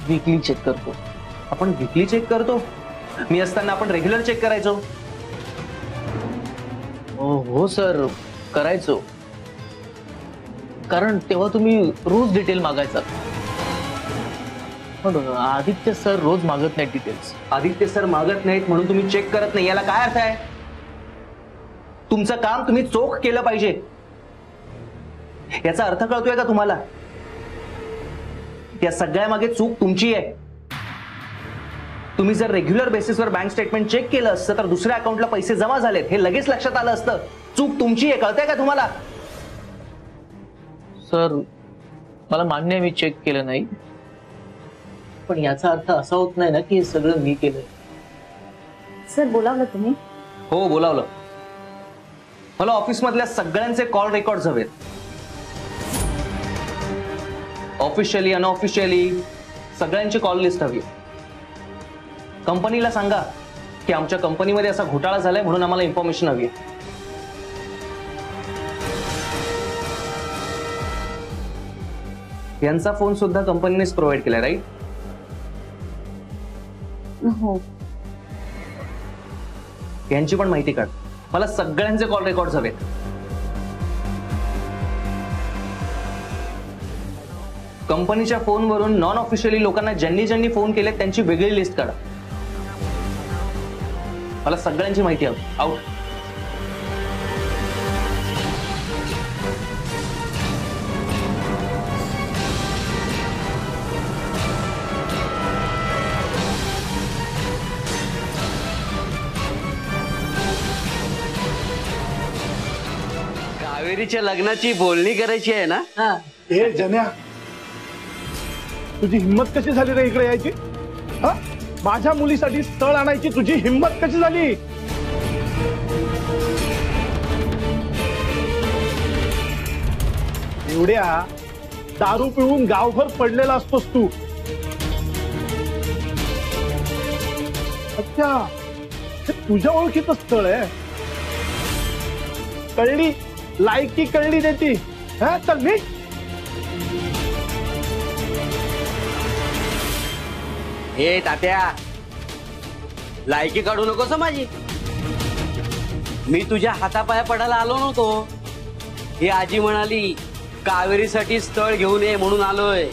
Weekly check करतो. आपण weekly check करतो? मी असताना आपण रेग्युलर चेक करायचो. हो सर, करायचो. कारण तेव्हा तुम्ही रोज डिटेल मागायचा. पण आदित्य सर रोज मागत नाही डिटेल्स. आदित्य सर मागत नाहीत म्हणून तुम्ही चेक करत नाही, याला काय अर्थ आहे? तुमचं काम तुम्ही चोख केलं पाहिजे, याचा अर्थ कळतोय का तुम्हाला? त्या सगळ्या मागे चूक तुमची आहे. तुम्ही जर रेग्युलर बेसिसवर बँक स्टेटमेंट चेक केलं असतं तर दुसऱ्या अकाउंटला पैसे जमा झालेत हे लगेच लक्षात आलं असतं. चूक तुमची आहे, कळतंय का तुम्हाला? सर मला मान्य आहे मी चेक केलं नाही, पण याचा अर्थ असा होत नाही ना की हे सगळं मी केलंय. सर बोलावलं तुम्ही? हो बोलावलं. मला ऑफिस मधल्या सगळ्यांचे कॉल रेकॉर्ड्स हवेत. ऑफिशियली अनऑफिशियली सगळ्यांची कॉल लिस्ट हवी. कंपनीला सांगा की आमच्या कंपनीमध्ये असा घोटाळा झालाय म्हणून आम्हाला इन्फॉर्मेशन हवी. यांचा फोन सुद्धा कंपनीनेच प्रोव्हाइड केलाय, राईट? हो. यांची पण माहिती काढ. मला सगळ्यांचे कॉल रेकॉर्ड्स हवेत. कंपनीच्या फोनवरून नॉन ऑफिशियली लोकांना ज्यांनी ज्यांनी फोन केले त्यांची वेगळी लिस्ट काढा. मला सगळ्यांची माहिती हवी. आउट. कावेरीच्या लग्नाची बोलणी करायची आहे ना? ए जन्या, तुझी हिम्मत कशी झाली रे इकडे यायची? माझ्या मुलीसाठी स्थळ आणायची तुझी हिम्मत कशी झाली? एवढ्या दारू पिऊन गावभर पडलेला असतोस तू. अच्छा, हे तुझ्या ओळखीचं स्थळ आहे. कळली, लायकी कळली त्याची. चल मी हे तात्या, लायकी काढू नकोस माझी. मी तुझ्या हातापाया पडायला आलो नव्हतो. ही आजी म्हणाली कावेरीसाठी स्थळ घेऊन ये म्हणून आलोय.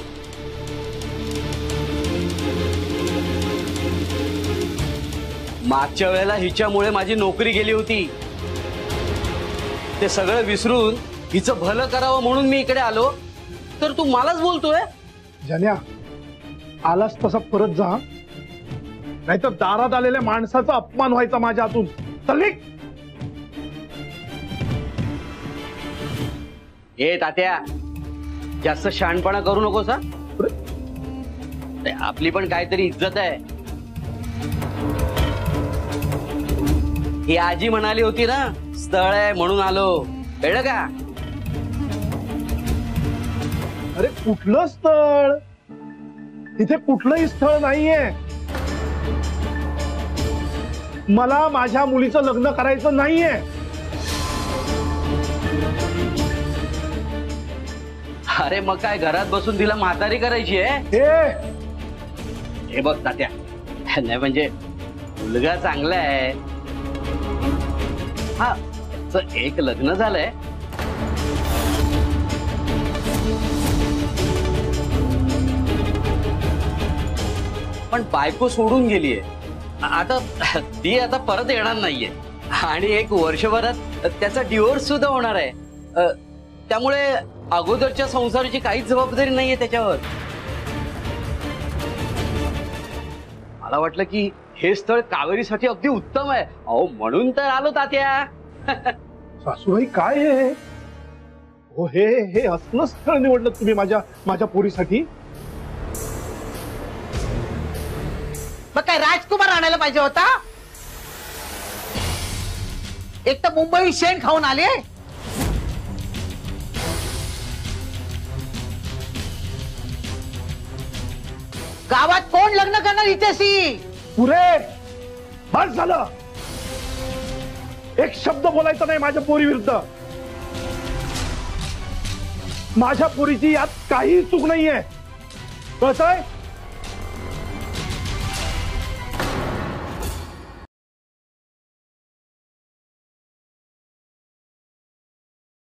मागच्या वेळेला हिच्यामुळे माझी नोकरी गेली होती. ते सगळं विसरून हिचं भलं करावं म्हणून मी इकडे आलो, तर तू मलाच बोलतोय? जन्या, आलास तसा परत जा, नाहीतर दारात आलेल्या माणसाचा अपमान व्हायचा माझ्या हातून. चल निघ. ए तात्या, जास्त शहाणपणा करू नकोस हा. आपली पण काहीतरी इज्जत आहे. ही आजी म्हणाली होती ना स्थळ आहे म्हणून आलो, कळलं का? अरे कुठलं स्थळ? इथे कुठलंही स्थळ नाहीये. मला माझ्या मुलीचं लग्न करायचं नाहीये. अरे मग काय घरात बसून तिला म्हातारी करायची आहे? हे बघ तात्या, नाही म्हणजे मुलगा चांगला आहे. हा, एक लग्न झालंय. पण बायको सोडून गेलीये. आता ती आता परत येणार नाहीये आणि एक वर्षभरात त्याचा डिवोर्स सुद्धा होणार आहे. त्यामुळे अगोदरच्या संसाराची काहीच जबाबदारी नाहीये त्याच्यावर. मला वाटलं की हे स्थळ कावेरीसाठी अगदी उत्तम आहे. अहो म्हणून तर आलो तात्या. सासूबाई काय हे? हो, हे असलं स्थळ निवडलं तुम्ही माझ्या पोरीसाठी? मग काय राजकुमार आणायला पाहिजे होता? एक तर मुंबई शेण खाऊन आले. गावात कोण लग्न करणार इथेशी? पुरे बस झालं. एक शब्द बोलायचा नाही माझ्या पोरी विरुद्ध. माझ्या पोरीची यात काही चूक नाहीये, कळतंय?